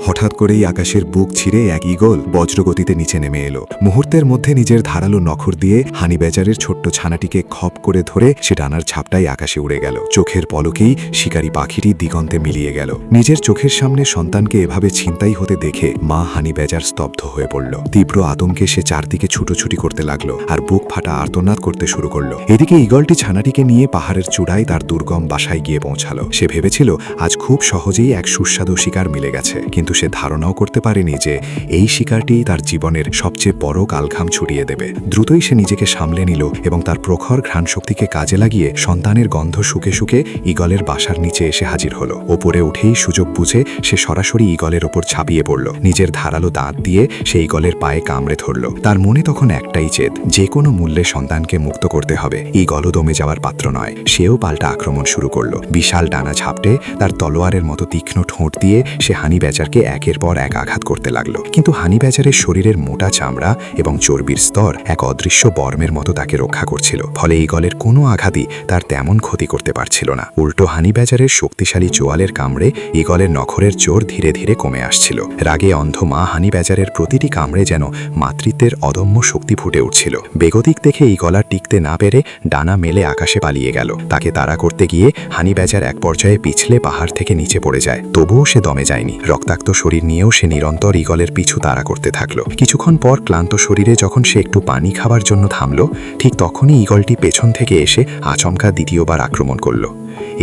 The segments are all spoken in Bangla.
হঠাৎ করেই আকাশের বুক ছিঁড়ে এক ঈগল বজ্রগতিতে নিচে নেমে এলো। মুহূর্তের মধ্যে নিজের ধারালো নখর দিয়ে হানি বেচারের ছোট্ট ছানাটিকে খপ করে ধরে সে ডানার ঝাপটাই আকাশে উড়ে গেল। চোখের পলকেই শিকারী পাখিটি দিগন্তে মিলিয়ে গেল। নিজের চোখের সামনে সন্তানকে এভাবে ছিনতাই হতে দেখে মা হানি বেচার স্তব্ধ হয়ে পড়ল। তীব্র আতঙ্কে সে চারদিকে ছুটোছুটি করতে লাগলো আর বুক ফাটা আর্তনাদ করতে শুরু করলো। এদিকে ঈগলটি ছানাটিকে নিয়ে পাহাড়ের চূড়ায় তার দুর্গম বাসায় গিয়ে পৌঁছালো। সে ভেবেছিল আজ খুব সহজেই এক সুস্বাদু শিকার মিলে গেছে, কিন্তু সে ধারণাও করতে পারেনি যে এই শিকারটি তার জীবনের সবচেয়ে বড় কালঘাম ছড়িয়ে দেবে। দ্রুতই সে নিজেকে সামলে নিল এবং তার প্রখর ঘ্রাণশক্তিকে কাজে লাগিয়ে সন্তানের গন্ধ শুকে শুকে ঈগলের বাসার নিচে এসে হাজির হলো। ওপরে উঠেই সুযোগ বুঝে সে সরাসরি ঈগলের ওপর ঝাঁপিয়ে পড়ল। নিজের ধারালো দাঁত দিয়ে সে ঈগলের পায়ে কামড়ে ধরল। তার মনে তখন একটাই জেদ, যে কোনো মূল্যে সন্তানকে মুক্ত করতে হবে। ঈগলও দমে যাওয়ার পাত্র নয়, সেও পাল্টা আক্রমণ শুরু করলো। বিশাল ডানা ঝাপটে তার তলোয়ারের মতো তীক্ষ্ণ ঠোঁট দিয়ে সে হানি বেচারকে একের পর এক আঘাত করতে লাগলো। কিন্তু হানি বেচারের শরীরের মোটা চামড়া এবং চর্বির স্তর এক অদৃশ্য বর্মের মতো তাকে রক্ষা করছিল। ফলে ঈগলের কোনো আঘাতই তার তেমন ক্ষতি করতে পারছিল না। উল্টো হানি বেচারের শক্তিশালী চোয়ালের কামড়ে ঈগলের নখরের জোর ধীরে ধীরে কমে আসছিল। রাগে অন্ধ মা হানি বেচারের প্রতিটি কামড়ে যেন মাতৃত্বের অদম্য শক্তি ফুটে উঠছিল। বেগতিক দেখে ঈগল আর টিকতে না পেরে ডানা মেলে আকাশে পালিয়ে গেল। তাকে তাড়া করতে গিয়ে হানি বেচার এক পর্যায়ে পিছলে পাহাড় থেকে নিচে পড়ে যায়। তবুও সে দমে যায়নি। রক্তাক্ত শরীর নিয়েও সে নিরন্তর ঈগলের পিছু তাড়া করতে থাকলো। কিছুক্ষণ পর ক্লান্ত শরীরে যখন সে একটু পানি খাবার জন্য থামল, ঠিক তখনই ঈগলটি পেছন থেকে এসে আচমকা দ্বিতীয়বার আক্রমণ করল।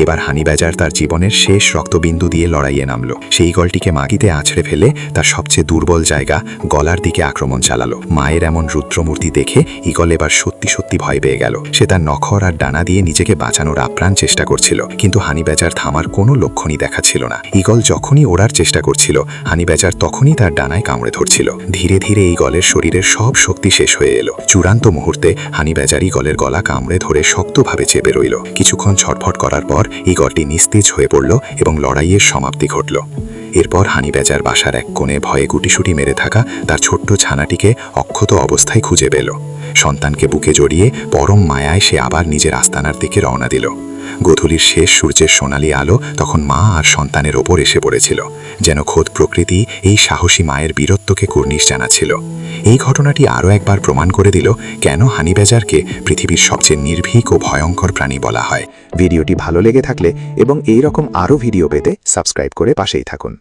এবার হানি বেচার তার জীবনের শেষ রক্তবিন্দু দিয়ে লড়াইয়ে নামলো। সেই ঈগলটিকে মাটিতে আছড়ে ফেলে তার সবচেয়ে দুর্বল জায়গা গলার দিকে আক্রমণ চালালো। মায়ের এমন রুদ্রমূর্তি দেখে ঈগল এবার সত্যি সত্যি ভয় পেয়ে গেল। সে তার নখর আর ডানা দিয়ে নিজেকে বাঁচানোর আপ্রাণ চেষ্টা করছিল, কিন্তু হানি বেচার থামার কোনো লক্ষণই দেখাচ্ছিল না। ঈগল যখনই ওড়ার চেষ্টা করছিল, হানি বেচার তখনই তার ডানায় কামড়ে ধরছিল। ধীরে ধীরে ঈগলের শরীরের সব শক্তি শেষ হয়ে এলো। চূড়ান্ত মুহূর্তে হানি বেচার ঈগলের গলা কামড়ে ধরে শক্তভাবে চেপে রইল। কিছুক্ষণ ছটফট করার পর ঈগলটি নিস্তেজ হয়ে পড়ল এবং লড়াইয়ের সমাপ্তি ঘটল। এরপর হানি বেচার বাসার এক কোণে ভয়ে গুটিসুটি মেরে থাকা তার ছোট্ট ছানাটিকে অক্ষত অবস্থায় খুঁজে পেল। সন্তানকে বুকে জড়িয়ে পরম মায়ায় সে আবার নিজের আস্তানার দিকে রওনা দিল। গোধূলির শেষ সূর্যের সোনালি আলো তখন মা আর সন্তানের ওপর এসে পড়েছিল, যেন খোদ প্রকৃতি এই সাহসী মায়ের বীরত্বকে কুর্নিশ জানাচ্ছিল। এই ঘটনাটি আরও একবার প্রমাণ করে দিল কেন হানি বেচারকে পৃথিবীর সবচেয়ে নির্ভীক ও ভয়ঙ্কর প্রাণী বলা হয়। ভিডিওটি ভালো লেগে থাকলে এবং এই রকম আরও ভিডিও পেতে সাবস্ক্রাইব করে পাশেই থাকুন।